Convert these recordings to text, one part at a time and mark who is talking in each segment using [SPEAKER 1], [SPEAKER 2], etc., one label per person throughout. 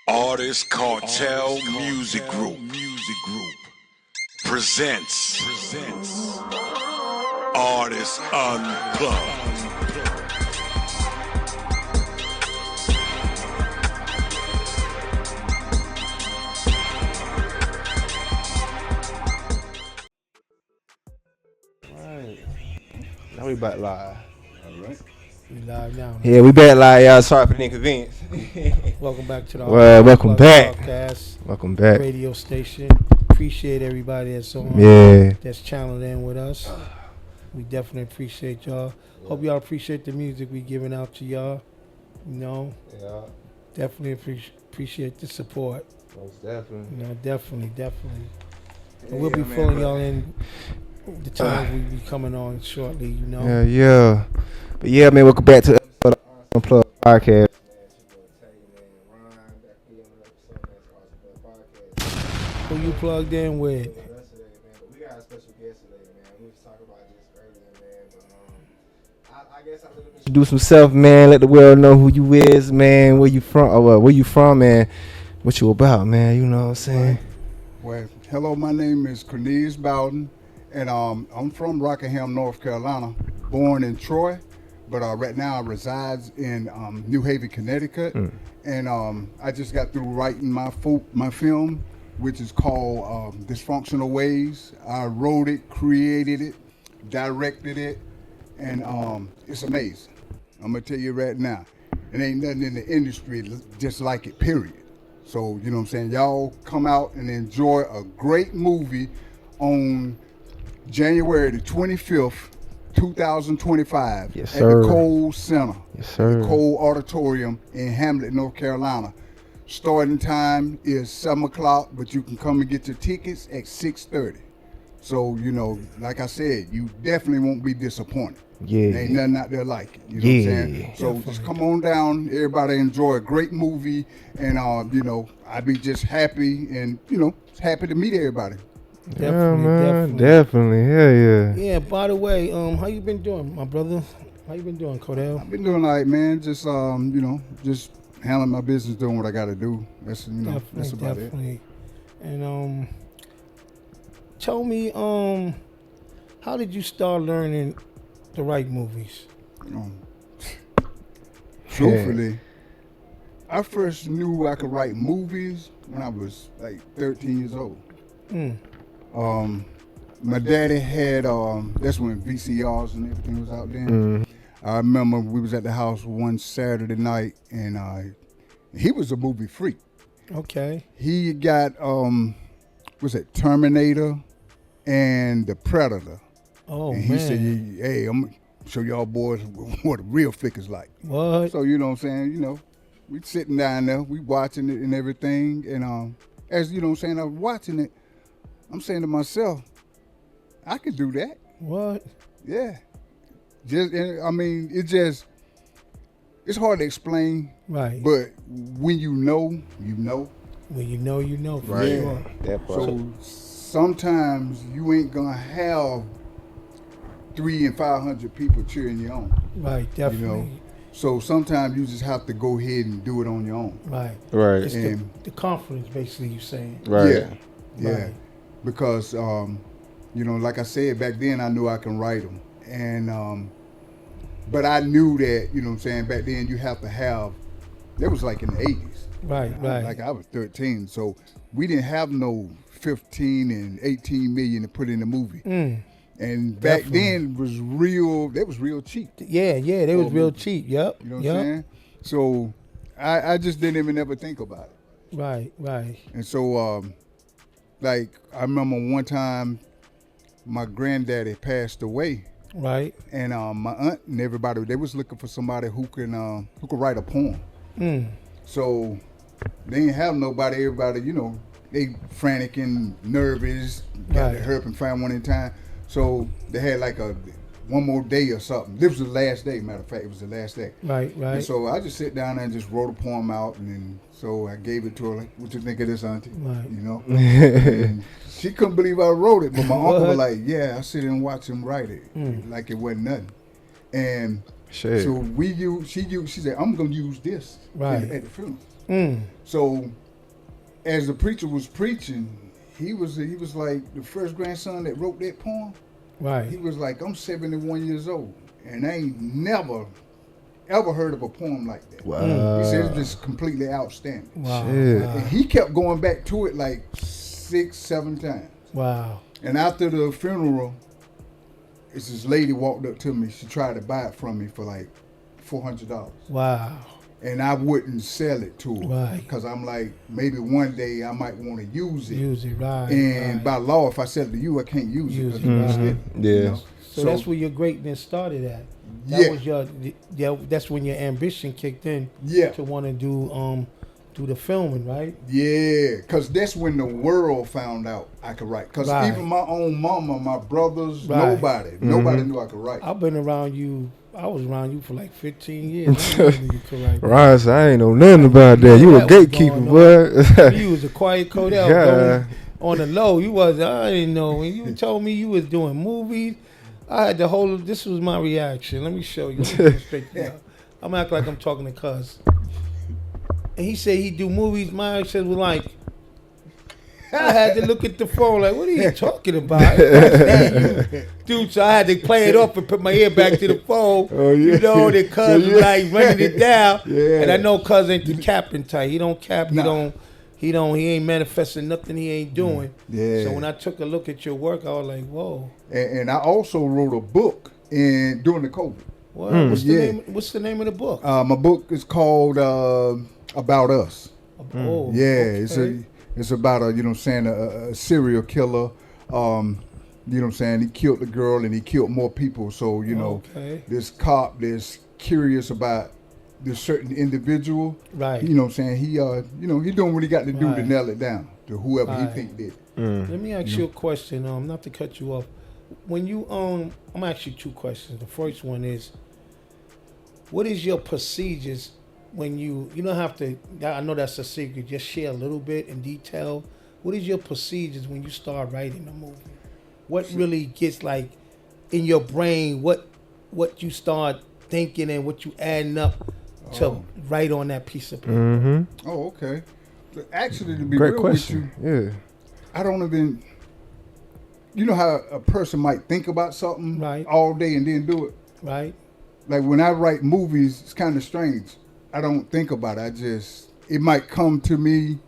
[SPEAKER 1] Artist Cartel Music Group presents Artist Unplugged.
[SPEAKER 2] Alright. Now we back live. Alright.
[SPEAKER 3] We live now.
[SPEAKER 2] Yeah, we back live, y'all. Sorry for the inconvenience.
[SPEAKER 3] Welcome back to the
[SPEAKER 2] welcome
[SPEAKER 3] Unplugged
[SPEAKER 2] back.
[SPEAKER 3] Podcast,
[SPEAKER 2] Welcome back.
[SPEAKER 3] radio station. Appreciate everybody that's on.
[SPEAKER 2] Yeah.
[SPEAKER 3] That's channeled in with us. We definitely appreciate y'all. Hope y'all appreciate the music we giving out to y'all. You know,
[SPEAKER 2] Yeah.
[SPEAKER 3] definitely appreciate the support.
[SPEAKER 2] Most definitely.
[SPEAKER 3] You know, definitely. And
[SPEAKER 2] Yeah,
[SPEAKER 3] we'll be
[SPEAKER 2] man,
[SPEAKER 3] filling
[SPEAKER 2] but-
[SPEAKER 3] y'all in the times we be coming on shortly. You know.
[SPEAKER 2] Yeah. But yeah, man, welcome back to the Unplugged Podcast.
[SPEAKER 3] Who you plugged in with?
[SPEAKER 2] We got a special guest today, man. We was talking about this earlier, man. But I guess I'm gonna introduce himself, man. Let the world know who you is, man. Where you from, man. What you about, man? You know what I'm saying?
[SPEAKER 4] Well, hello, my name is Cornelius Bowden, and I'm from Rockingham, North Carolina, born in Troy, but right now I resides in New Haven, Connecticut, and I just got through writing my film, which is called Dysfunctional Ways. I wrote it, created it, directed it, and it's amazing. I'm gonna tell you right now, it ain't nothing in the industry just like it, period. So, you know what I'm saying? Y'all come out and enjoy a great movie on January the 25th, 2025
[SPEAKER 2] Yes,
[SPEAKER 4] at
[SPEAKER 2] sir.
[SPEAKER 4] the Cole Center,
[SPEAKER 2] Yes, sir.
[SPEAKER 4] the Cole Auditorium in Hamlet, North Carolina. Starting time is 7 o'clock, but you can come and get your tickets at 6:30. So, you know, like I said, you definitely won't be disappointed.
[SPEAKER 2] Yeah.
[SPEAKER 4] There ain't nothing out there like it. You know what I'm saying?
[SPEAKER 2] Yeah.
[SPEAKER 4] So just come on down. Everybody enjoy a great movie. And, you know, I'd be just happy and, you know, happy to meet everybody.
[SPEAKER 2] Definitely. Yeah.
[SPEAKER 3] Yeah. By the way, how you been doing, my brother? How you been doing, Cordell?
[SPEAKER 4] I've been doing all right, man. Just, you know, just handling my business, doing what I got to do. That's, you know, that's about it.
[SPEAKER 3] And tell me, how did you start learning to write movies?
[SPEAKER 4] Truthfully, I first knew I could write movies when I was like 13 years old. My daddy had, that's when VCRs and everything was out there. I remember we was at the house one Saturday night, and he was a movie freak.
[SPEAKER 3] Okay.
[SPEAKER 4] He got, what's that, Terminator and The Predator.
[SPEAKER 3] Oh,
[SPEAKER 4] And he said, hey, I'm going to show y'all boys what a real flick is like.
[SPEAKER 3] What?
[SPEAKER 4] So, you know what I'm saying, you know, we sitting down there, we watching it and everything. And as, you know what I'm saying, I was watching it, I'm saying to myself, I could do that.
[SPEAKER 3] What?
[SPEAKER 4] Yeah. I mean, it's hard to explain.
[SPEAKER 3] Right.
[SPEAKER 4] But when you know, you know.
[SPEAKER 3] When you know, for
[SPEAKER 4] Right.
[SPEAKER 3] sure.
[SPEAKER 2] That part.
[SPEAKER 4] So sometimes you ain't gonna have 300 and 500 people cheering you on.
[SPEAKER 3] Right, definitely.
[SPEAKER 4] You know, so sometimes you just have to go ahead and do it on your own.
[SPEAKER 3] Right.
[SPEAKER 2] Right.
[SPEAKER 3] It's
[SPEAKER 4] And-
[SPEAKER 3] the confidence, basically, you saying.
[SPEAKER 2] Right.
[SPEAKER 4] Yeah.
[SPEAKER 3] Right.
[SPEAKER 4] Because you know, like I said, back then I knew I can write them, and but I knew that, you know what I'm saying, back then you have to have. That was like in the 80s.
[SPEAKER 3] Right.
[SPEAKER 4] Like I was 13, so we didn't have no 15 and 18 million to put in the movie. And back
[SPEAKER 3] Definitely.
[SPEAKER 4] then was real. That was real cheap.
[SPEAKER 3] Yeah, they was real cheap. Yep.
[SPEAKER 4] You know what I'm saying? So I just didn't even ever think about it.
[SPEAKER 3] Right.
[SPEAKER 4] And so like I remember one time my granddaddy passed away,
[SPEAKER 3] Right.
[SPEAKER 4] and my aunt and everybody, they was looking for somebody who could write a poem. So they didn't have nobody. Everybody, you know, they frantic and nervous, got
[SPEAKER 3] Right.
[SPEAKER 4] to hurry up and find one in time. So they had like one more day or something. This was the last day, matter of fact, it was the last day.
[SPEAKER 3] Right.
[SPEAKER 4] And so I just sit down there and just wrote a poem out, and then so I gave it to her, like, what you think of this, auntie?
[SPEAKER 3] Right.
[SPEAKER 4] You know? And she couldn't believe I wrote it, but my uncle was
[SPEAKER 3] What?
[SPEAKER 4] like, yeah, I sit and watch him write it, like it wasn't nothing. And
[SPEAKER 2] Shit.
[SPEAKER 4] so she said, I'm gonna use this
[SPEAKER 3] Right.
[SPEAKER 4] at the funeral.
[SPEAKER 3] Mm.
[SPEAKER 4] So as the preacher was preaching, he was like the first grandson that wrote that poem.
[SPEAKER 3] Right.
[SPEAKER 4] He was like, I'm 71 years old, and I ain't never ever heard of a poem like that.
[SPEAKER 2] Wow.
[SPEAKER 4] He said it's just completely outstanding.
[SPEAKER 3] Wow.
[SPEAKER 2] Shit.
[SPEAKER 3] Wow.
[SPEAKER 4] And he kept going back to it like 6-7 times.
[SPEAKER 3] Wow.
[SPEAKER 4] And after the funeral, this lady walked up to me. She tried to buy it from me for like $400.
[SPEAKER 3] Wow.
[SPEAKER 4] And I wouldn't sell it to her.
[SPEAKER 3] Right.
[SPEAKER 4] Because I'm like, maybe one day I might want to use it.
[SPEAKER 3] Use it, right.
[SPEAKER 4] And
[SPEAKER 3] right.
[SPEAKER 4] by law, if I sell it to you, I can't use it. 'cause
[SPEAKER 3] Use
[SPEAKER 4] you
[SPEAKER 3] it,
[SPEAKER 4] missed
[SPEAKER 3] right.
[SPEAKER 4] it,
[SPEAKER 2] Yeah.
[SPEAKER 4] you know?
[SPEAKER 3] So that's where your greatness started at. That
[SPEAKER 4] Yeah.
[SPEAKER 3] was that's when your ambition kicked in
[SPEAKER 4] Yeah.
[SPEAKER 3] to want to do the filming, right?
[SPEAKER 4] Yeah, because that's when the world found out I could write. Because
[SPEAKER 3] Right.
[SPEAKER 4] even my own mama, my brothers,
[SPEAKER 3] Right.
[SPEAKER 4] nobody knew I could write.
[SPEAKER 3] I've been around you. I was around you for like 15 years. I knew you could write.
[SPEAKER 2] Right, I ain't know nothing about that. You a
[SPEAKER 3] That was
[SPEAKER 2] gatekeeper,
[SPEAKER 3] going
[SPEAKER 2] boy.
[SPEAKER 3] You was a quiet Codell.
[SPEAKER 2] Yeah.
[SPEAKER 3] Going on the low. You was. I didn't know. When you told me you was doing movies, I had the whole. This was my reaction. Let me show you. Let me get straight to you. I'm acting like I'm talking to Cuz. And he said he do movies. My reaction was like, I had to look at the phone like, what are you talking about? Dude, so I had to play it off and put my ear back to the phone.
[SPEAKER 4] Oh, yeah.
[SPEAKER 3] You know, the Cuz was like running it down.
[SPEAKER 4] Yeah.
[SPEAKER 3] And I know Cuz ain't the capping type. He don't cap.
[SPEAKER 4] Nah.
[SPEAKER 3] He ain't manifesting nothing he ain't doing.
[SPEAKER 4] Yeah.
[SPEAKER 3] So when I took a look at your work, I was like, whoa.
[SPEAKER 4] And I also wrote a book during the COVID.
[SPEAKER 3] What? What's the name of the book?
[SPEAKER 4] My book is called About Us.
[SPEAKER 3] Oh,
[SPEAKER 4] Yeah,
[SPEAKER 3] okay.
[SPEAKER 4] it's about a serial killer. You know what I'm saying? He killed the girl and he killed more people. So,
[SPEAKER 3] Okay.
[SPEAKER 4] this cop that's curious about this certain individual.
[SPEAKER 3] Right.
[SPEAKER 4] You know what I'm saying? He he doing what he got to do to
[SPEAKER 3] Right.
[SPEAKER 4] nail it down to whoever
[SPEAKER 3] Right.
[SPEAKER 4] he think did.
[SPEAKER 3] Let me ask you a question. Not to cut you off. When you I'm gonna ask you two questions. The first one is, what is your procedures when you don't have to? I know that's a secret. Just share a little bit in detail. What is your procedures when you start writing a movie? What really gets like in your brain? What you start thinking and what you adding up to write on that piece of paper?
[SPEAKER 2] Mm-hmm.
[SPEAKER 4] Oh, okay. But actually, to be
[SPEAKER 2] Great
[SPEAKER 4] real
[SPEAKER 2] question.
[SPEAKER 4] with you,
[SPEAKER 2] Yeah.
[SPEAKER 4] I don't even. You know how a person might think about something
[SPEAKER 3] Right.
[SPEAKER 4] all day and then do it?
[SPEAKER 3] Right?
[SPEAKER 4] Like when I write movies, it's kind of strange. I don't think about it. It might come to me.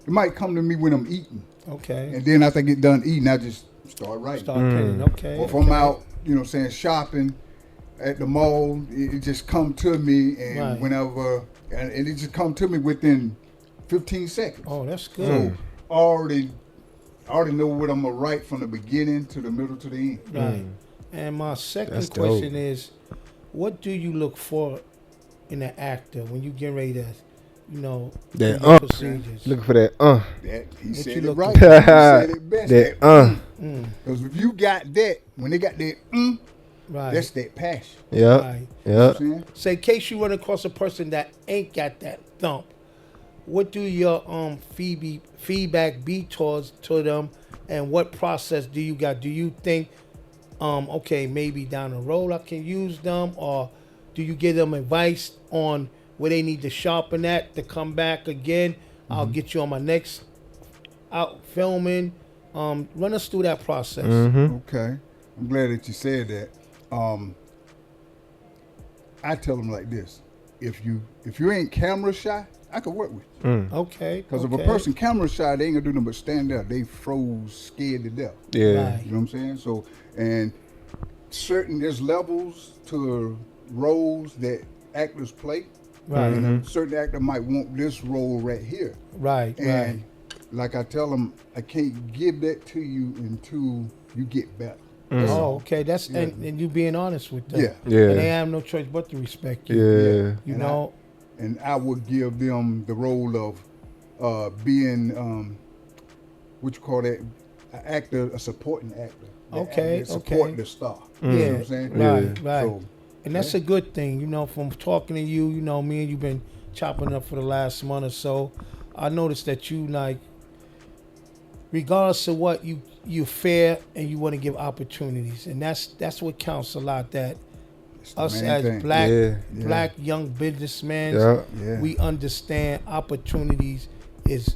[SPEAKER 4] It might come to me when I'm eating.
[SPEAKER 3] Okay.
[SPEAKER 4] And then after I get done eating, I just start writing.
[SPEAKER 3] Start penning. Okay.
[SPEAKER 4] Or if I'm out, shopping at the mall, it just come to me and
[SPEAKER 3] Right.
[SPEAKER 4] whenever, and it just come to me within 15 seconds.
[SPEAKER 3] Oh, that's good.
[SPEAKER 4] So I already know what I'm gonna write from the beginning to the middle to the end.
[SPEAKER 3] Right. And my second
[SPEAKER 2] That's
[SPEAKER 3] question
[SPEAKER 2] dope.
[SPEAKER 3] is, what do you look for in an actor when you get ready to, do
[SPEAKER 2] That,
[SPEAKER 3] your procedures?
[SPEAKER 2] Looking for that,
[SPEAKER 4] That he
[SPEAKER 3] What
[SPEAKER 4] said
[SPEAKER 3] you
[SPEAKER 4] it
[SPEAKER 3] look
[SPEAKER 4] right.
[SPEAKER 2] for?
[SPEAKER 4] He said it best.
[SPEAKER 2] that,
[SPEAKER 4] Because if you got that, when they got that,
[SPEAKER 3] Right.
[SPEAKER 4] that's that passion.
[SPEAKER 2] Yep.
[SPEAKER 3] Right.
[SPEAKER 4] You know what
[SPEAKER 2] Yep.
[SPEAKER 4] I'm saying?
[SPEAKER 3] So in case you run across a person that ain't got that thump, what do your feedback be to them, and what process do you got? Do you think, okay, maybe down the road I can use them, or do you give them advice on where they need to sharpen at to come back again? I'll get you on my next out filming. Run us through that process.
[SPEAKER 4] Okay. I'm glad that you said that. I tell them like this: if you ain't camera shy, I can work with you.
[SPEAKER 3] Okay.
[SPEAKER 4] Because if a person camera shy, they ain't gonna do nothing but stand there. They froze, scared to death.
[SPEAKER 2] Yeah.
[SPEAKER 3] Right.
[SPEAKER 4] You know what I'm saying? So, and there's levels to roles that actors play.
[SPEAKER 3] Right.
[SPEAKER 4] And a certain actor might want this role right here.
[SPEAKER 3] Right.
[SPEAKER 4] And like I tell them, I can't give that to you until you get better.
[SPEAKER 3] Oh, okay. That's and you being honest with them.
[SPEAKER 4] Yeah.
[SPEAKER 2] Yeah.
[SPEAKER 3] And they have no choice but to respect you.
[SPEAKER 2] Yeah.
[SPEAKER 3] You
[SPEAKER 4] And
[SPEAKER 3] know.
[SPEAKER 4] And I would give them the role of being what you call that, an actor, a supporting actor.
[SPEAKER 3] Okay,
[SPEAKER 4] That support
[SPEAKER 3] okay.
[SPEAKER 4] the star.
[SPEAKER 3] Yeah.
[SPEAKER 4] You know what I'm saying?
[SPEAKER 3] Right.
[SPEAKER 4] So,
[SPEAKER 3] And that's a good thing, from talking to you. Me and you've been chopping up for the last month or so. I noticed that you regardless of what you fair and you want to give opportunities, and that's what counts a lot. That us
[SPEAKER 4] main
[SPEAKER 3] as
[SPEAKER 4] thing.
[SPEAKER 3] black young businessmen,
[SPEAKER 4] Yeah.
[SPEAKER 3] we understand opportunities is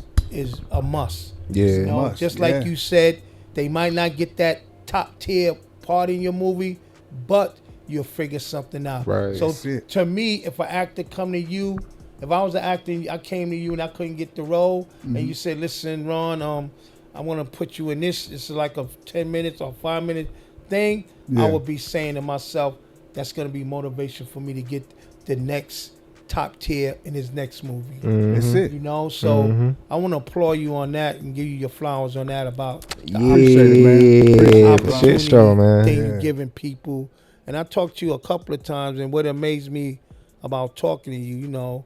[SPEAKER 3] a must.
[SPEAKER 2] Yeah.
[SPEAKER 3] You know,
[SPEAKER 4] Must,
[SPEAKER 3] just like you said, they might not get that top tier part in your movie, but you'll figure something out.
[SPEAKER 2] Right.
[SPEAKER 3] So
[SPEAKER 4] That's it.
[SPEAKER 3] to me, if an actor come to you, if I was an actor and I came to you and I couldn't get the role, and you said, listen, Ron, I want to put you in this. This is like a 10 minutes or 5 minute thing.
[SPEAKER 4] Yeah.
[SPEAKER 3] I would be saying to myself, that's going to be motivation for me to get the next top tier in his next movie.
[SPEAKER 4] That's it.
[SPEAKER 3] You know, so I want to applaud you on that and give you your flowers on that about the
[SPEAKER 2] Yeah, for
[SPEAKER 3] opportunity
[SPEAKER 2] shit show, man.
[SPEAKER 3] that you're giving people. And I talked to you a couple of times, and what amazed me about talking to you, you know,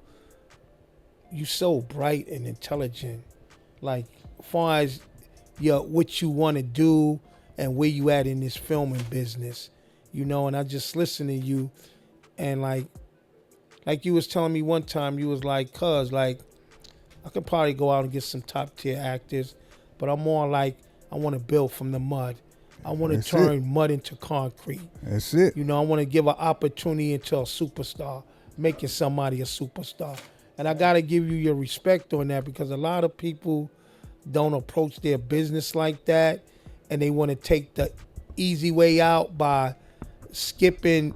[SPEAKER 3] you so bright and intelligent. Like, as far as what you want to do and where you at in this filming business, you know, and I just listen to you, and like you was telling me one time, you was like, cuz, like, I could probably go out and get some top tier actors, but I'm more like, I want to build from the mud. I want to turn mud into concrete.
[SPEAKER 4] That's it.
[SPEAKER 3] You know, I want to give an opportunity into a superstar, making somebody a superstar. And I got to give you your respect on that, because a lot of people don't approach their business like that, and they want to take the easy way out by skipping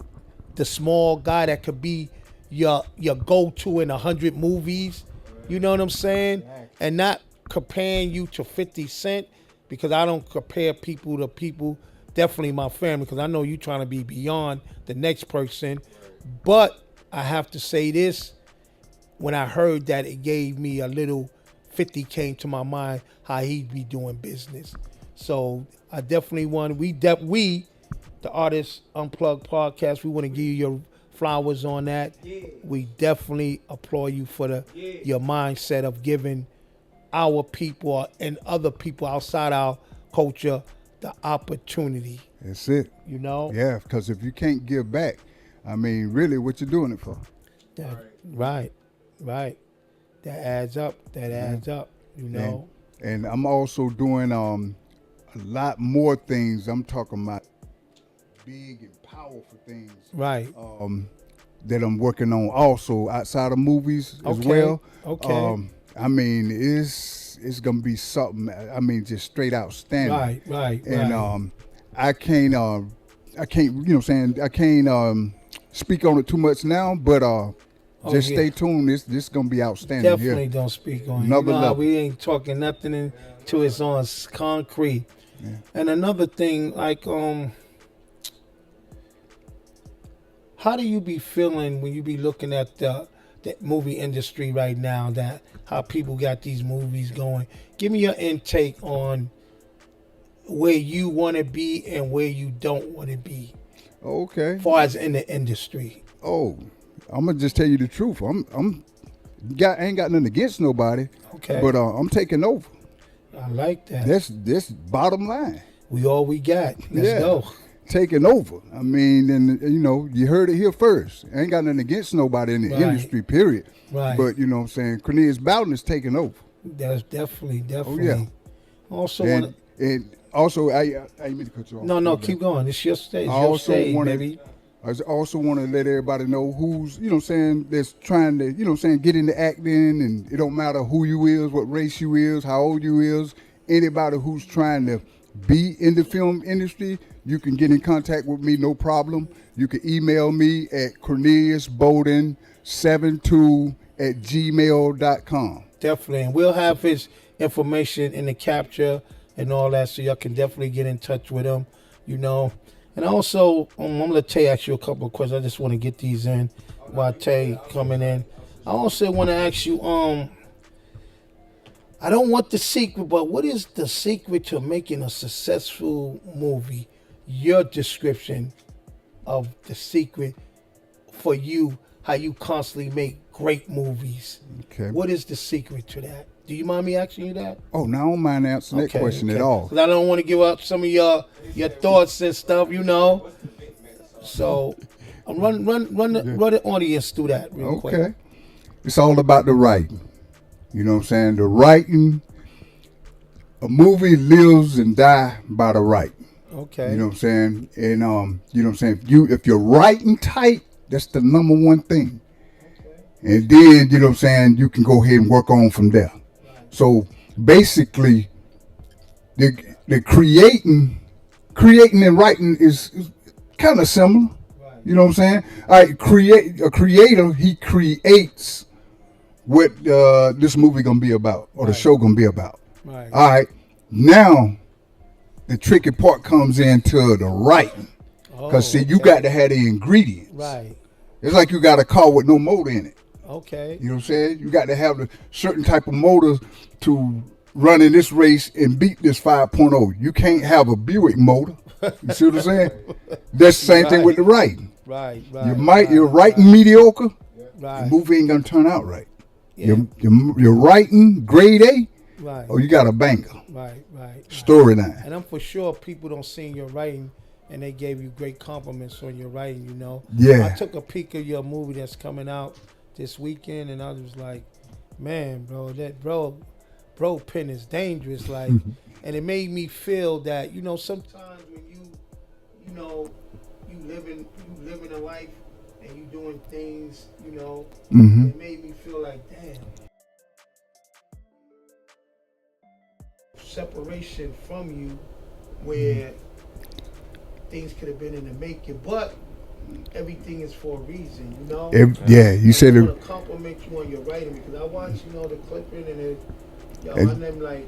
[SPEAKER 3] the small guy that could be your go-to in 100 movies. You know what I'm saying? And not comparing you to 50 Cent, because I don't compare people to people, definitely my family, because I know you trying to be beyond the next person. But I have to say this, when I heard that, it gave me a little 50 came to my mind, how he'd be doing business. So I definitely want, we the Artist Unplugged Podcast, we want to give you your flowers on that. We definitely applaud you for your mindset of giving our people and other people outside our culture the opportunity.
[SPEAKER 4] That's it.
[SPEAKER 3] You know?
[SPEAKER 4] Yeah, because if you can't give back, I mean, really, what you doing it for?
[SPEAKER 3] Right. That adds up. You know?
[SPEAKER 4] And I'm also doing a lot more things. I'm talking about big and powerful things.
[SPEAKER 3] Right.
[SPEAKER 4] That I'm working on also outside of movies as well.
[SPEAKER 3] Okay.
[SPEAKER 4] I mean, it's gonna be something. I mean, just straight outstanding.
[SPEAKER 3] Right.
[SPEAKER 4] And I can't. You know what I'm saying? I can't speak on it too much now, but just stay tuned. This gonna be outstanding.
[SPEAKER 3] Definitely
[SPEAKER 4] here.
[SPEAKER 3] don't speak on it.
[SPEAKER 4] Another
[SPEAKER 3] You know how
[SPEAKER 4] level.
[SPEAKER 3] we ain't talking nothing until it's on concrete. Yeah. And another thing, like, how do you be feeling when you be looking at the movie industry right now, that how people got these movies going? Give me your intake on where you want to be and where you don't want to be.
[SPEAKER 4] Okay.
[SPEAKER 3] As far as in the industry.
[SPEAKER 4] Oh, I'm gonna just tell you the truth. ain't got nothing against nobody.
[SPEAKER 3] Okay.
[SPEAKER 4] But I'm taking over.
[SPEAKER 3] I like that.
[SPEAKER 4] That's bottom line.
[SPEAKER 3] We all we got. Let's go.
[SPEAKER 4] Taking over. I mean, and you know, you heard it here first. I ain't got nothing against nobody in the industry, period.
[SPEAKER 3] Right.
[SPEAKER 4] But you know what I'm saying, Cornelius Bowden is taking over.
[SPEAKER 3] That's definitely.
[SPEAKER 4] Oh yeah.
[SPEAKER 3] Also,
[SPEAKER 4] and also, I didn't mean to cut you off.
[SPEAKER 3] No, keep going. It's your stage. Your stage, baby.
[SPEAKER 4] I also want to let everybody know who's, you know what I'm saying, that's trying to, you know what I'm saying, get into acting, and it don't matter who you is, what race you is, how old you is, anybody who's trying to be in the film industry, you can get in contact with me, no problem. You can email me at corneliusbowden72@gmail.com.
[SPEAKER 3] Definitely. And we'll have his information in the capture and all that, so y'all can definitely get in touch with him, you know. And also, I'm going to let Tay ask you a couple of questions. I just want to get these in while Tay coming in. I also want to ask you, I don't want the secret, but what is the secret to making a successful movie? Your description of the secret for you, how you constantly make great movies.
[SPEAKER 4] Okay.
[SPEAKER 3] What is the secret to that? Do you mind me asking you that?
[SPEAKER 4] Oh, no, I don't mind answering that question at all.
[SPEAKER 3] Because I don't want to give up some of your thoughts and stuff, you know. So, run the audience through that real quick.
[SPEAKER 4] Okay. It's all about the writing. You know what I'm saying? The writing, a movie lives and die by the writing.
[SPEAKER 3] Okay.
[SPEAKER 4] You know what I'm saying? And you know what I'm saying? If you're writing tight, that's the number one thing.
[SPEAKER 3] Okay.
[SPEAKER 4] And then, you know what I'm saying, you can go ahead and work on from there.
[SPEAKER 3] Right.
[SPEAKER 4] So basically, the creating and writing is kind of similar.
[SPEAKER 3] Right.
[SPEAKER 4] You know what I'm saying? All right, a creator, he creates what this movie gonna be about or the show gonna be about.
[SPEAKER 3] Right.
[SPEAKER 4] All right, now the tricky part comes into the writing, because see, you got to have the ingredients.
[SPEAKER 3] Right.
[SPEAKER 4] It's like you got a car with no motor in it.
[SPEAKER 3] Okay.
[SPEAKER 4] You know what I'm saying? You got to have a certain type of motor to run in this race and beat this 5.0. You can't have a Buick motor. You see what I'm saying? That's the same thing with the writing.
[SPEAKER 3] Right.
[SPEAKER 4] You're writing mediocre.
[SPEAKER 3] Right.
[SPEAKER 4] The movie ain't gonna turn out right.
[SPEAKER 3] Yeah.
[SPEAKER 4] You're writing grade A,
[SPEAKER 3] Right.
[SPEAKER 4] or you got a banger.
[SPEAKER 3] Right.
[SPEAKER 4] Storyline.
[SPEAKER 3] And I'm for sure people don't see your writing, and they gave you great compliments on your writing. You know.
[SPEAKER 4] Yeah.
[SPEAKER 3] I took a peek of your movie that's coming out this weekend, and I was like, man, bro, that bro pen is dangerous. Like, and it made me feel that, you know, sometimes when you know, you living a life and you doing things, you know, it made me feel like, damn, separation from you where things could have been in the making, but everything is for a reason, you know.
[SPEAKER 4] You said
[SPEAKER 3] I
[SPEAKER 4] it.
[SPEAKER 3] want to compliment you on your writing, because I watched, you know, the clipping, and I'm like,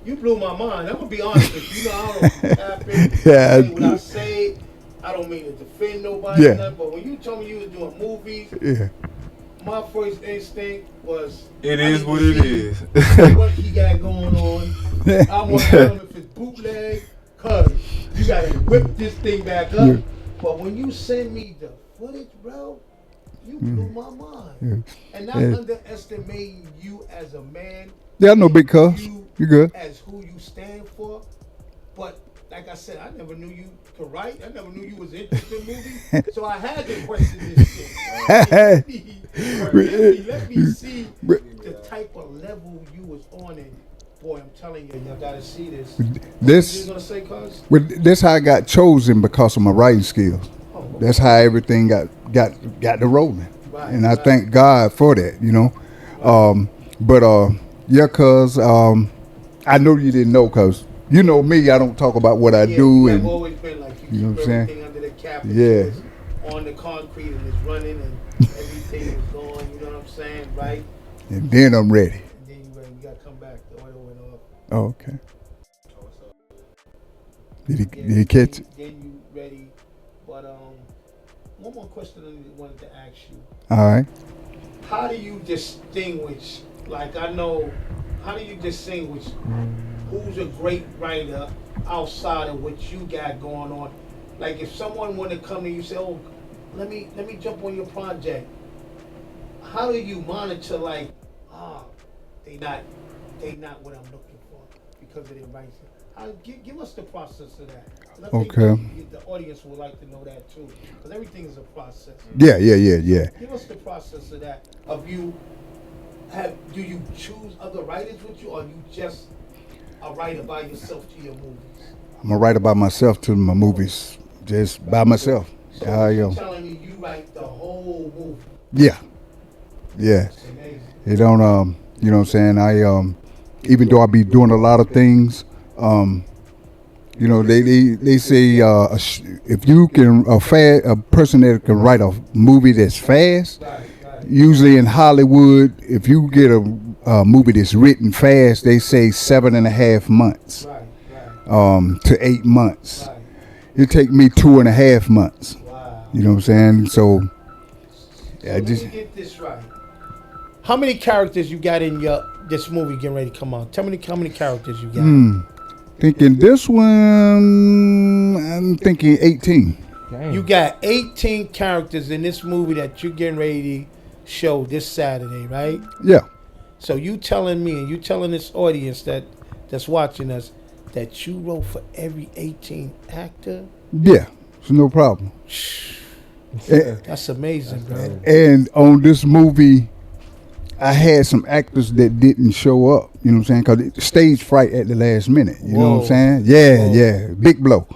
[SPEAKER 3] you blew my mind. I'm gonna be honest with you. You know, I don't happen.
[SPEAKER 4] Yeah.
[SPEAKER 3] When I say, I don't mean to defend nobody,
[SPEAKER 4] Yeah.
[SPEAKER 3] nothing, but when you told me you was doing movies,
[SPEAKER 4] Yeah.
[SPEAKER 3] my first instinct was,
[SPEAKER 2] It
[SPEAKER 3] I
[SPEAKER 2] is
[SPEAKER 3] need
[SPEAKER 2] what
[SPEAKER 3] to
[SPEAKER 2] it
[SPEAKER 3] see
[SPEAKER 2] is.
[SPEAKER 3] what he got going on. I want to tell him if it's bootleg, cause you gotta whip this thing back up.
[SPEAKER 4] Yeah.
[SPEAKER 3] But when you send me the footage, bro, you blew my mind.
[SPEAKER 4] Yeah.
[SPEAKER 3] And not
[SPEAKER 4] Yeah.
[SPEAKER 3] underestimating you as a man.
[SPEAKER 4] Yeah, no big cuz. You good?
[SPEAKER 3] As who you stand for. But like I said, I never knew you could write. I never knew you was interested in movies. So I had to question this shit. Let me see the type of level you was on, and boy, I'm telling you, you gotta see this.
[SPEAKER 4] This
[SPEAKER 3] You gonna say, cuz?
[SPEAKER 4] this how I got chosen, because of my writing skills.
[SPEAKER 3] Oh,
[SPEAKER 4] That's how everything got to rolling.
[SPEAKER 3] Right,
[SPEAKER 4] And I
[SPEAKER 3] right.
[SPEAKER 4] thank God for that, you know. Yeah, cuz I know you didn't know, cuz you know me, I don't talk about what I
[SPEAKER 3] Yeah,
[SPEAKER 4] do,
[SPEAKER 3] I've
[SPEAKER 4] and
[SPEAKER 3] always been like, you
[SPEAKER 4] you know
[SPEAKER 3] keep
[SPEAKER 4] what I'm saying?
[SPEAKER 3] everything under the cap. And
[SPEAKER 4] Yeah.
[SPEAKER 3] it's on the concrete and it's running and everything is going, you know what I'm saying, right?
[SPEAKER 4] and then I'm ready.
[SPEAKER 3] And then you ready, you gotta come back, the oil went off.
[SPEAKER 4] Oh, okay. Did he catch it?
[SPEAKER 3] Then you ready. But one more question I wanted to ask you.
[SPEAKER 4] All right.
[SPEAKER 3] How do you distinguish, like how do you distinguish who's a great writer outside of what you got going on? Like if someone want to come to you and say, oh, let me jump on your project. How do you monitor, like, they not what I'm looking for because of their writing? Give us the process of that. I think
[SPEAKER 4] Okay.
[SPEAKER 3] the audience would like to know that too, because everything is a process.
[SPEAKER 4] Yeah.
[SPEAKER 3] Give us the process of that. Of you, do you choose other writers with you, or you just a writer by yourself to your movies?
[SPEAKER 4] I'm a writer by myself to my movies, just by myself.
[SPEAKER 3] So
[SPEAKER 4] you're
[SPEAKER 3] telling me you write the whole movie.
[SPEAKER 4] Yeah.
[SPEAKER 3] That's amazing.
[SPEAKER 4] It don't you know what I'm saying? I even though I be doing a lot of things, you know, they say if you can a person that can write a movie that's fast,
[SPEAKER 3] Right.
[SPEAKER 4] usually in Hollywood, if you get a movie that's written fast, they say 7.5 months
[SPEAKER 3] Right.
[SPEAKER 4] to 8 months.
[SPEAKER 3] Right.
[SPEAKER 4] It take me 2.5 months.
[SPEAKER 3] Wow.
[SPEAKER 4] You know what I'm saying? So yeah,
[SPEAKER 3] Let me get this right. How many characters you got in this movie getting ready to come out? Tell me how many characters you got.
[SPEAKER 4] Thinking this one, I'm thinking 18.
[SPEAKER 2] Damn.
[SPEAKER 3] You got 18 characters in this movie that you're getting ready to show this Saturday, right?
[SPEAKER 4] Yeah.
[SPEAKER 3] So you telling me and you telling this audience that's watching us that you wrote for every 18 actor?
[SPEAKER 4] Yeah. It's no problem.
[SPEAKER 3] That's amazing, bro.
[SPEAKER 4] And on this movie, I had some actors that didn't show up. You know what I'm saying? Because stage fright at the last minute. You know what I'm
[SPEAKER 3] Whoa.
[SPEAKER 4] saying? Yeah,
[SPEAKER 3] Whoa.
[SPEAKER 4] yeah. Big blow.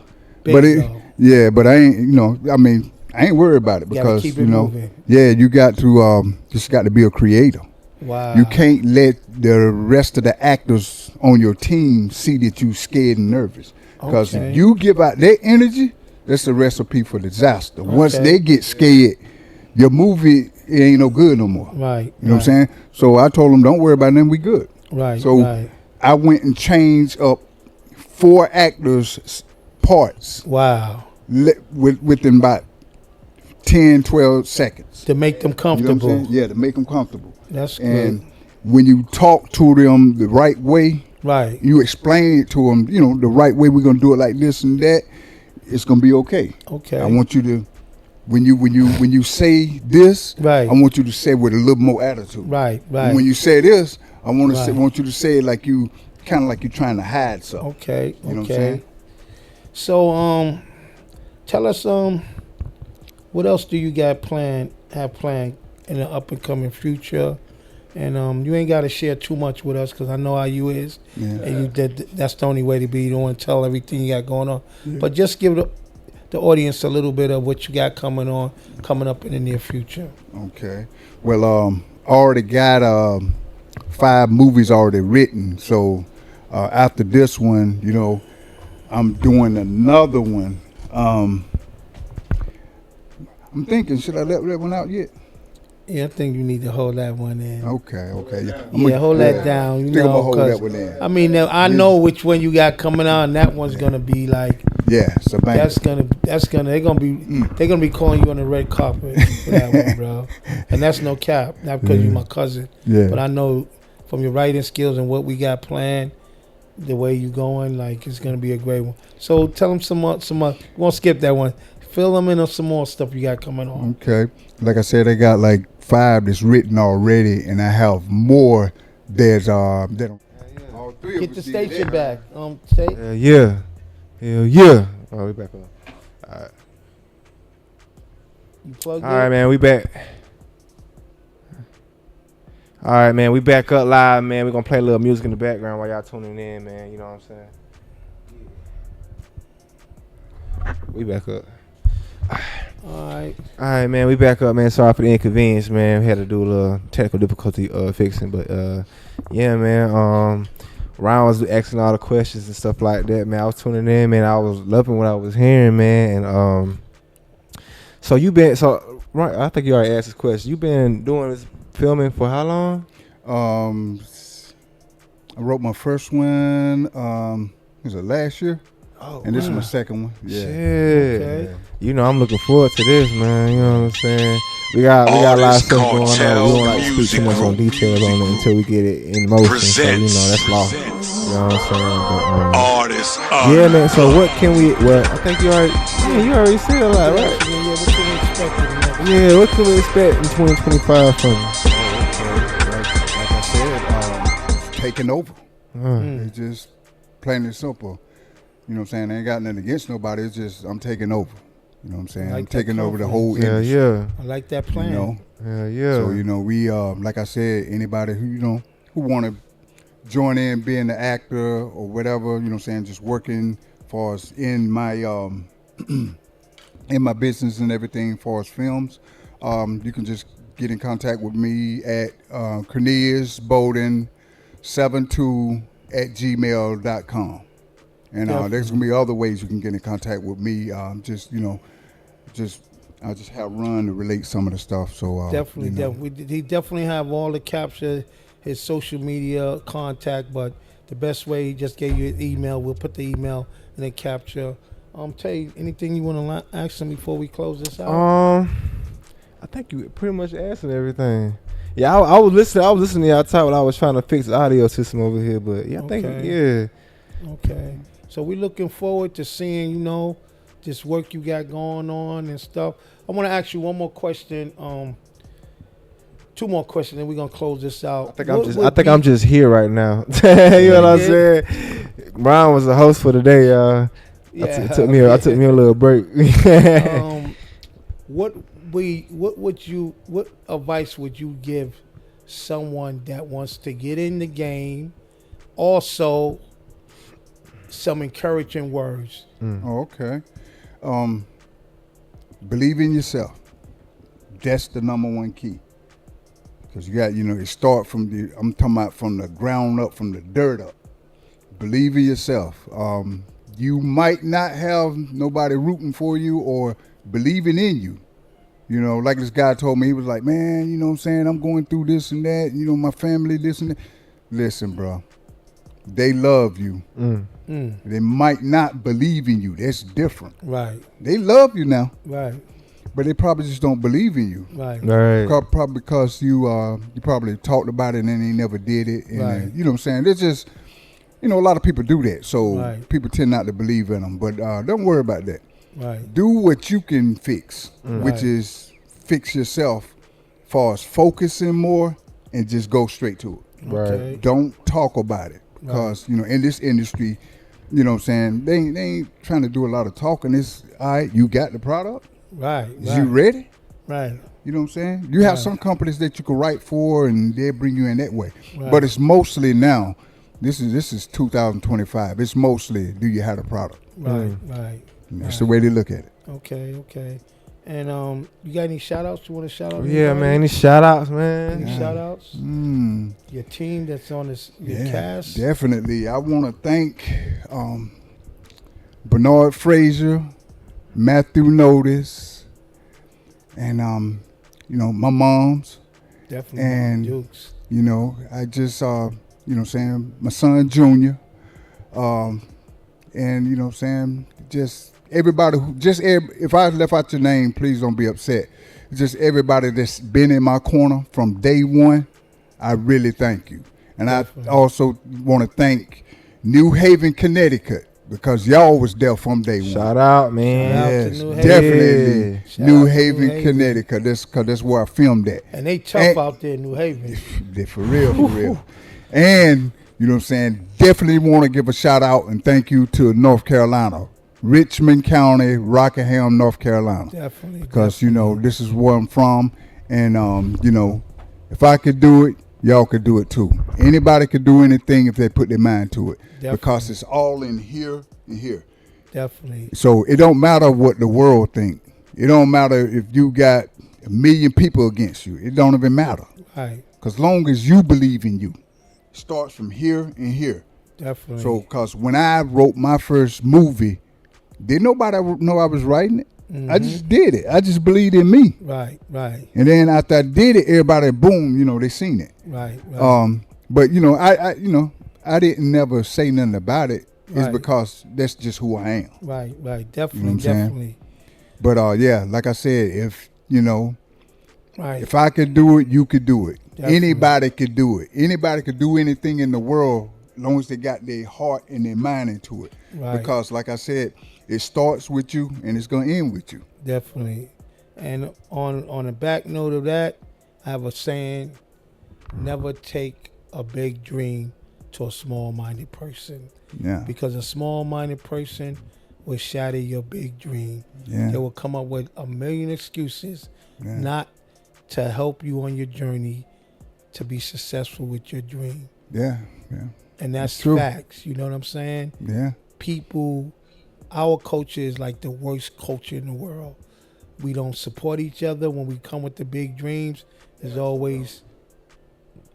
[SPEAKER 4] but
[SPEAKER 3] though.
[SPEAKER 4] but I ain't, I mean, I ain't worried about it because
[SPEAKER 3] keep it moving.
[SPEAKER 4] you got to just got to be a creator.
[SPEAKER 3] Wow.
[SPEAKER 4] You can't let the rest of the actors on your team see that you scared and nervous. Because if you give out their energy, that's a recipe for disaster. Once they get scared, your movie it ain't no good no more.
[SPEAKER 3] Right.
[SPEAKER 4] You know what I'm saying? So I told them, don't worry about them, we good.
[SPEAKER 3] Right.
[SPEAKER 4] So I went and changed up 4 actors' parts.
[SPEAKER 3] Wow.
[SPEAKER 4] Within about 10, 12 seconds.
[SPEAKER 3] To make them comfortable.
[SPEAKER 4] You know what I'm saying? Yeah, to make them comfortable.
[SPEAKER 3] That's good.
[SPEAKER 4] And when you talk to them the right way,
[SPEAKER 3] right,
[SPEAKER 4] you explain it to them, the right way, we're going to do it like this and that, it's going to be okay.
[SPEAKER 3] Okay.
[SPEAKER 4] I want you to, when you say this,
[SPEAKER 3] right,
[SPEAKER 4] I want you to say it with a little more attitude.
[SPEAKER 3] Right, right.
[SPEAKER 4] And when you say this, I want you to say it like you, kind of like you're trying to hide something.
[SPEAKER 3] Okay,
[SPEAKER 4] you know what I'm saying?
[SPEAKER 3] So, tell us, what else do you have planned in the up and coming future? And you ain't got to share too much with us because I know how you is. Yeah. And that's the only way to be. You don't want to tell everything you got going on. Yeah. But just give the audience a little bit of what you got coming up in the near future.
[SPEAKER 4] Okay. Well, I already got 5 movies already written. So after this one, I'm doing another one. I'm thinking, should I let that one out yet?
[SPEAKER 3] Yeah, I think you need to hold that one in.
[SPEAKER 4] Okay.
[SPEAKER 3] Yeah, hold that down.
[SPEAKER 4] I'm gonna hold that one in.
[SPEAKER 3] I mean, I know which one you got coming out, and that one's gonna be like.
[SPEAKER 4] Yeah, so
[SPEAKER 3] that's gonna. They're gonna be calling you on the red carpet for that one, bro. And that's no cap, not because you're my cousin.
[SPEAKER 4] Yeah.
[SPEAKER 3] But I know from your writing skills and what we got planned, the way you going, like it's gonna be a great one. So tell them some more. We won't skip that one. Fill them in on some more stuff you got coming on.
[SPEAKER 4] Okay. Like I said, I got like 5 that's written already, and I have more that's all 3
[SPEAKER 3] Get the station back.
[SPEAKER 2] Yeah. Hell yeah. Oh, we back up. All right.
[SPEAKER 3] You plugged in?
[SPEAKER 2] All right, man. We back. All right, man. We back up live, man. We're going to play a little music in the background while y'all tuning in, man. You know what I'm saying? We back up.
[SPEAKER 3] All
[SPEAKER 2] right, man. We back up, man. Sorry for the inconvenience, man. We had to do a little technical difficulty fixing, but yeah, man. Ryan was asking all the questions and stuff like that, man. I was tuning in, man. I was loving what I was hearing, man. And right, I think you already asked this question. You been doing this filming for how long?
[SPEAKER 4] I wrote my first one. Was it last year?
[SPEAKER 3] Oh,
[SPEAKER 4] and this is my second one. Yeah.
[SPEAKER 2] Shit. Okay. I'm looking forward to this, man. You know what I'm saying? We got a lot of stuff going on. We don't like to speak too much on details on it until we get it in motion. So that's law. You know what I'm saying? But,
[SPEAKER 1] Artist.
[SPEAKER 2] Yeah, man. So what can we? Well, I think you already said a lot, right? Yeah, what can we expect in 2025 from you?
[SPEAKER 4] Like I said, taking over. It's just plain and simple. You know what I'm saying? I ain't got nothing against nobody. It's just I'm taking over. You know what I'm saying? I'm taking over the whole industry.
[SPEAKER 2] Yeah.
[SPEAKER 3] I like that plan.
[SPEAKER 2] Yeah.
[SPEAKER 4] So we like I said, anybody who who want to join in being an actor or whatever, you know what I'm saying, just working for us in my in my business and everything for us films, you can just get in contact with me at Cornelius Bowden 72@gmail.com. And there's gonna be other ways you can get in contact with me. I'll just have Ron to relate some of the stuff. So
[SPEAKER 3] definitely. He definitely have all the capture, his social media contact. But the best way, he just gave you an email. We'll put the email in the capture. Tell you anything you want to ask him before we close this out?
[SPEAKER 2] I think you pretty much answered everything. Yeah, I was listening to y'all talk while I was trying to fix the audio system over here. But yeah, I think
[SPEAKER 3] Okay. So we're looking forward to seeing, this work you got going on and stuff. I want to ask you one more question. 2 more questions, and we're gonna close this out.
[SPEAKER 2] I think I'm just here right now. You know what I'm saying? Brian was the host for today, y'all. Yeah. I took me a little break.
[SPEAKER 3] What advice would you give someone that wants to get in the game, also some encouraging words.
[SPEAKER 4] Oh, okay. Believe in yourself. That's the number one key. Because you got, it start from I'm talking about from the ground up, from the dirt up. Believe in yourself. You might not have nobody rooting for you or believing in you. Like this guy told me, he was like, man, you know what I'm saying? I'm going through this and that, my family, this and that. Listen, bro, they love you. They might not believe in you. That's different.
[SPEAKER 3] Right.
[SPEAKER 4] They love you now.
[SPEAKER 3] Right.
[SPEAKER 4] But they probably just don't believe in you.
[SPEAKER 3] Right.
[SPEAKER 4] Probably because you probably talked about it and they never did it. And,
[SPEAKER 3] right.
[SPEAKER 4] You know what I'm saying? It's just, a lot of people do that. So people tend not to believe in them. But don't worry about that.
[SPEAKER 3] Right.
[SPEAKER 4] Do what you can fix, which is fix yourself as far as focusing more and just go straight to it.
[SPEAKER 3] Okay.
[SPEAKER 4] Don't talk about it. Because, in this industry, you know what I'm saying, they ain't trying to do a lot of talking. It's, all right, you got the product?
[SPEAKER 3] Right.
[SPEAKER 4] Is you ready?
[SPEAKER 3] Right.
[SPEAKER 4] You know what I'm saying? You have some companies that you can write for and they'll bring you in that way. But it's mostly now, this is 2025. It's mostly, do you have the product?
[SPEAKER 3] Right.
[SPEAKER 4] And that's the way they look at it.
[SPEAKER 3] Okay. And you got any shout outs you want to shout out?
[SPEAKER 2] Yeah, man. Any shout outs, man?
[SPEAKER 3] Any shout outs? Your team that's on your cast?
[SPEAKER 4] Definitely. I want to thank Bernard Frazier, Matthew Notice, and my moms.
[SPEAKER 3] Definitely.
[SPEAKER 4] And
[SPEAKER 3] Dukes.
[SPEAKER 4] I just saying, my son Junior. And saying, just everybody if I left out your name, please don't be upset. Just everybody that's been in my corner from day one, I really thank you. And definitely. I also want to thank New Haven, Connecticut, because y'all was there from day one.
[SPEAKER 2] Shout out, man.
[SPEAKER 4] Yes, definitely. New Haven, Connecticut. That's where I filmed at.
[SPEAKER 3] And they tough out there in New Haven.
[SPEAKER 4] They for real. And, you know what I'm saying, definitely want to give a shout out and thank you to North Carolina. Richmond County, Rockingham, North Carolina.
[SPEAKER 3] Definitely.
[SPEAKER 4] Because, this is where I'm from. And, if I could do it, y'all could do it too. Anybody could do anything if they put their mind to it. Definitely. Because it's all in here and here.
[SPEAKER 3] Definitely.
[SPEAKER 4] So it don't matter what the world think. It don't matter if you got 1 million people against you. It don't even matter.
[SPEAKER 3] Right.
[SPEAKER 4] Because long as you believe in you, it starts from here and here.
[SPEAKER 3] Definitely.
[SPEAKER 4] So, because when I wrote my first movie, didn't nobody know I was writing it. I just did it. I just believed in me.
[SPEAKER 3] Right.
[SPEAKER 4] And then after I did it, everybody, boom, they seen it.
[SPEAKER 3] Right.
[SPEAKER 4] But I didn't never say nothing about it. It's because that's just who I am.
[SPEAKER 3] Right. Definitely.
[SPEAKER 4] But like I said, if
[SPEAKER 3] right.
[SPEAKER 4] if I could do it, you could do it.
[SPEAKER 3] Definitely.
[SPEAKER 4] Anybody could do it. Anybody could do anything in the world as long as they got their heart and their mind into it.
[SPEAKER 3] Right.
[SPEAKER 4] Because like I said, it starts with you and it's going to end with you.
[SPEAKER 3] Definitely. And on the back note of that, I have a saying, never take a big dream to a small-minded person.
[SPEAKER 4] Yeah.
[SPEAKER 3] Because a small-minded person will shatter your big dream.
[SPEAKER 4] Yeah.
[SPEAKER 3] They will come up with a million excuses not to help you on your journey to be successful with your dream.
[SPEAKER 4] Yeah.
[SPEAKER 3] And that's
[SPEAKER 4] true.
[SPEAKER 3] facts. You know what I'm saying?
[SPEAKER 4] Yeah.
[SPEAKER 3] People, our culture is like the worst culture in the world. We don't support each other. When we come with the big dreams, there's always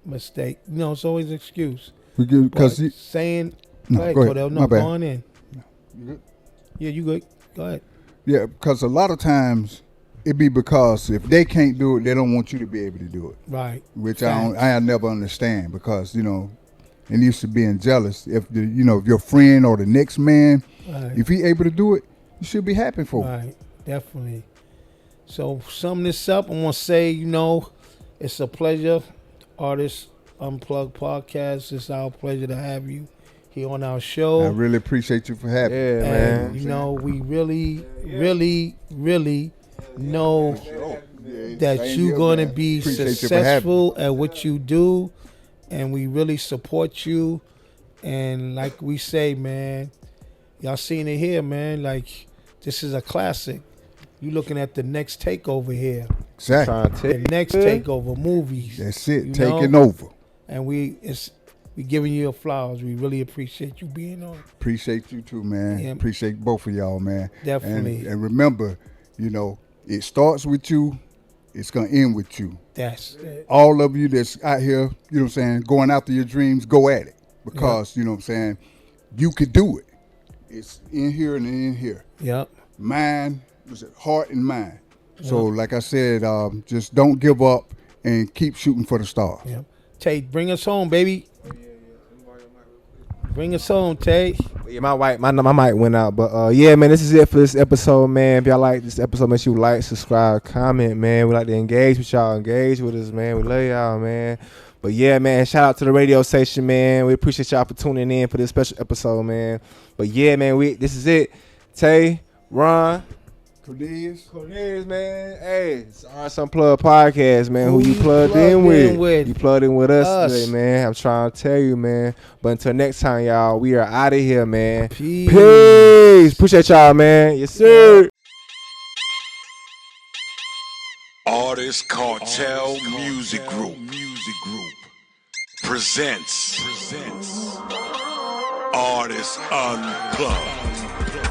[SPEAKER 3] mistake. It's always an excuse.
[SPEAKER 4] Because
[SPEAKER 3] saying,
[SPEAKER 4] go ahead, Cordell.
[SPEAKER 3] No,
[SPEAKER 4] go
[SPEAKER 3] on in.
[SPEAKER 4] You good?
[SPEAKER 3] Yeah, you good. Go ahead.
[SPEAKER 4] Yeah, because a lot of times it be because if they can't do it, they don't want you to be able to do it.
[SPEAKER 3] Right.
[SPEAKER 4] Which
[SPEAKER 3] Facts.
[SPEAKER 4] I never understand because, and used to being jealous. If if your friend or the next man, if he able to do it, you should be happy for him.
[SPEAKER 3] Right, definitely. So summing this up, I'm gonna say, it's a pleasure. Artist Unplugged Podcast. It's our pleasure to have you here on our show.
[SPEAKER 4] I really appreciate you for having me.
[SPEAKER 2] Yeah, man.
[SPEAKER 3] We really, really, really know that you're gonna be successful at what you do. And we really support you. And like we say, man, y'all seen it here, man. Like, this is a classic. You looking at the next takeover here.
[SPEAKER 4] Exactly.
[SPEAKER 3] The next takeover movies.
[SPEAKER 4] That's it. Taking over.
[SPEAKER 3] And we We giving you your flowers. We really appreciate you being on.
[SPEAKER 4] Appreciate you too, man.
[SPEAKER 3] Yeah.
[SPEAKER 4] Appreciate both of y'all, man.
[SPEAKER 3] Definitely.
[SPEAKER 4] And remember, it starts with you. It's going to end with you.
[SPEAKER 3] That's it.
[SPEAKER 4] All of you that's out here, going after your dreams, go at it. Because, you could do it. It's in here and in here.
[SPEAKER 3] Yep.
[SPEAKER 4] Mind, heart and mind. So, like I said, just don't give up and keep shooting for the stars.
[SPEAKER 3] Yep. Tay, bring us home, baby. Bring us home, Tay.
[SPEAKER 2] Yeah, my mic went out, but yeah, man, this is it for this episode, man. If y'all like this episode, make sure you like, subscribe, comment, man. We like to engage with y'all, engage with us, man. We love y'all, man. But yeah, man, shout out to the radio station, man. We appreciate y'all for tuning in for this special episode, man. But yeah, man, this is it. Tay, Ron, Cornelius, man. Hey, it's Artist Unplugged Podcast, man. Who you plugged in with? You plugged in with us today, man. I'm trying to tell you, man. But until next time, y'all, we are out of here, man. Peace. Appreciate y'all, man. Yes, sir.
[SPEAKER 1] Artist Cartel Music Group presents Artist Unplugged.